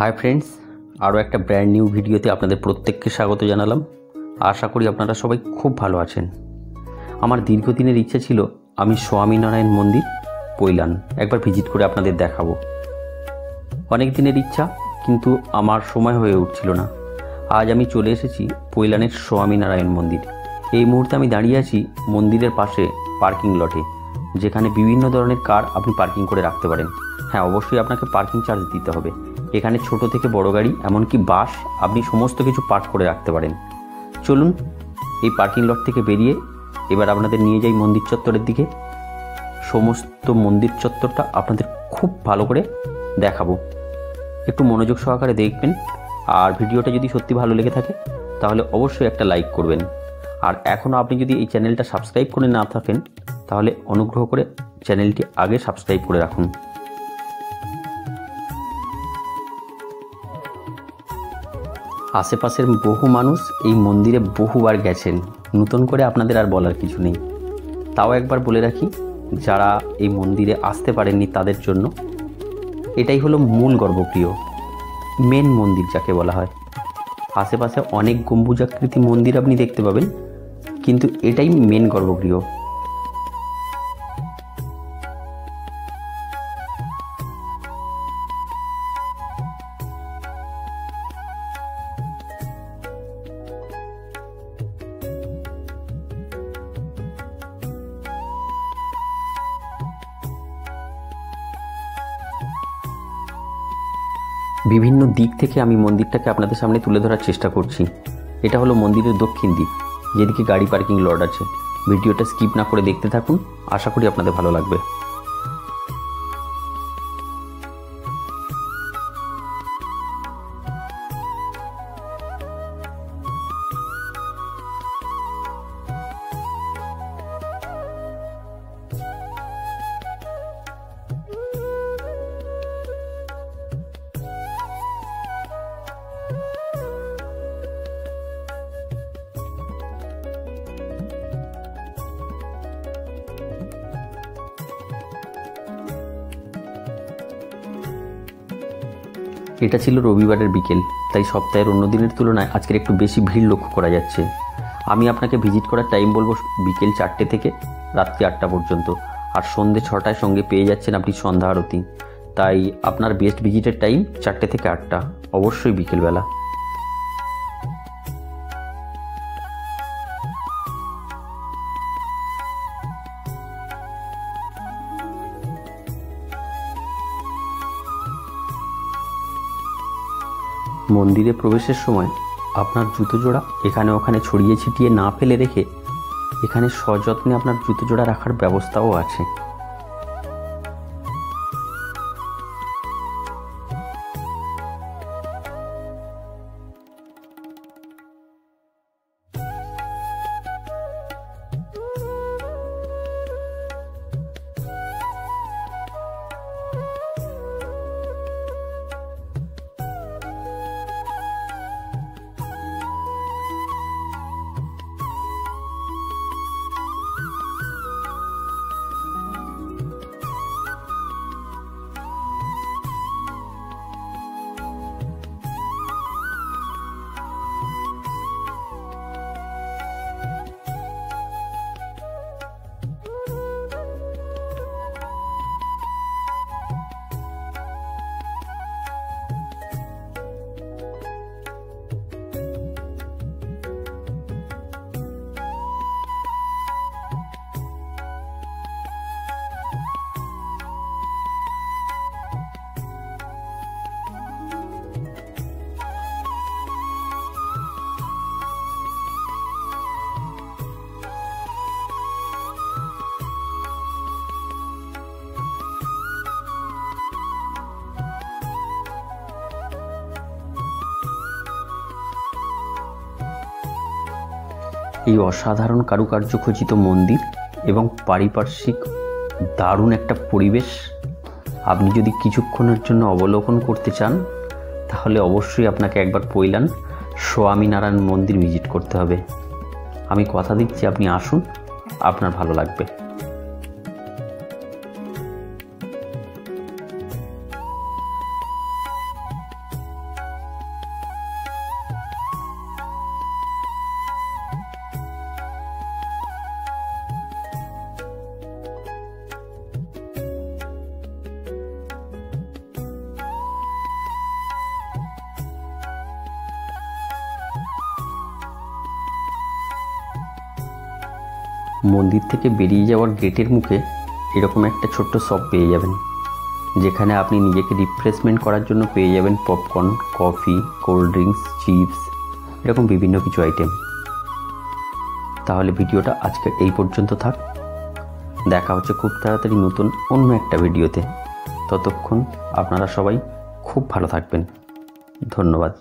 Hi friends, আরও একটা brand new ভিডিওতে আপনাদের প্রত্যেককে স্বাগত জানালাম। আশা করি আপনারা সবাই খুব ভালো আছেন। আমার দীর্ঘদিনের ইচ্ছা ছিল আমি স্বামীনারায়ণ মন্দির পৈলান একবার ভিজিট করে আপনাদের দেখাবো। অনেক দিনের ইচ্ছা, কিন্তু আমার সময় হয়ে উঠছিল না। আজ আমি চলে এসেছি পৈলানের স্বামীনারায়ণ মন্দির। এই মুহূর্তে আমি দাঁড়িয়ে আছি মন্দিরের পাশে পার্কিং লটে, যেখানে বিভিন্ন ধরনের কার আপনি পার্কিং করে রাখতে পারেন। হ্যাঁ, অবশ্যই আপনাকে পার্কিং চার্জ দিতে হবে। এখানে ছোট থেকে বড় গাড়ি, এমনকি বাস, আপনি সমস্ত কিছু পার্ক করে রাখতে পারেন। চলুন এই পার্কিং লট থেকে বেরিয়ে এবার আপনাদের নিয়ে যাই মন্দির চত্বরের দিকে। সমস্ত মন্দির চত্বরটা আপনাদের খুব ভালো করে দেখাবো। একটু মনোযোগ সহকারে দেখবেন, আর ভিডিওটা যদি সত্যি ভালো লেগে থাকে তাহলে অবশ্যই একটা লাইক করবেন। আর এখনও আপনি যদি এই চ্যানেলটা সাবস্ক্রাইব করে না থাকেন তাহলে অনুগ্রহ করে চ্যানেলটি আগে সাবস্ক্রাইব করে রাখুন। আশেপাশের বহু মানুষ এই মন্দিরে বহুবার গেছেন, নতুন করে আপনাদের আর বলার কিছু নেই। তাও একবার বলে রাখি, যারা এই মন্দিরে আসতে পারেননি তাদের জন্য এটাই হলো মূল গর্ভগৃহ, মেন মন্দির যাকে বলা হয়। আশেপাশে অনেক গম্বুজাকৃতি মন্দির আপনি দেখতে পাবেন, কিন্তু এটাই মেন গর্ভগৃহ। বিভিন্ন দিক থেকে আমি মন্দিরটাকে আপনাদের সামনে তুলে ধরার চেষ্টা করছি। এটা হলো মন্দিরের দক্ষিণ দিক, যেদিকে গাড়ি পার্কিং লট আছে। ভিডিওটা স্কিপ না করে দেখতে থাকুন, আশা করি আপনাদের ভালো লাগবে। এটা ছিল রবিবারের বিকেল, তাই সপ্তাহের অন্য দিনের তুলনায় আজকের একটু বেশি ভিড় লক্ষ্য করা যাচ্ছে। আমি আপনাকে ভিজিট করার টাইম বলবো বিকেল 4টে থেকে রাত্রি 8টা পর্যন্ত, আর সন্ধ্যে 6টায় সঙ্গে পেয়ে যাচ্ছেন আপনি সন্ধ্যা আরতি। তাই আপনার বেস্ট ভিজিটের টাইম 4টে থেকে 8টা, অবশ্যই বিকেলবেলা। মন্দিরে প্রবেশের সময় আপনার জুতো জোড়া এখানে ওখানে ছড়িয়ে ছিটিয়ে না ফেলে রেখে এখানে সযত্নে আপনার জুতো জোড়া রাখার ব্যবস্থাও আছে। এই অসাধারণ কারুকার্য খচিত মন্দির এবং পারিপার্শ্বিক দারুণ একটা পরিবেশ আপনি যদি কিছুক্ষণের জন্য অবলোকন করতে চান তাহলে অবশ্যই আপনাকে একবার পৈলান স্বামীনারায়ণ মন্দির ভিজিট করতে হবে। আমি কথা দিচ্ছি, আপনি আসুন, আপনার ভালো লাগবে। মন্দির থেকে বেরিয়ে যাওয়ার গেটের মুখে এরকম একটা ছোট্ট শপ পেয়ে যাবেন, যেখানে আপনি নিজেকে রিফ্রেশমেন্ট করার জন্য পেয়ে যাবেন popcorn, coffee, cold drinks, chips, এরকম বিভিন্ন কিছু আইটেম। তাহলে ভিডিওটা আজকে এই পর্যন্ত থাক। দেখা হচ্ছে খুব তাড়াতাড়ি নতুন অন্য একটা ভিডিওতে। ততক্ষণ আপনারা সবাই খুব ভালো থাকবেন। ধন্যবাদ।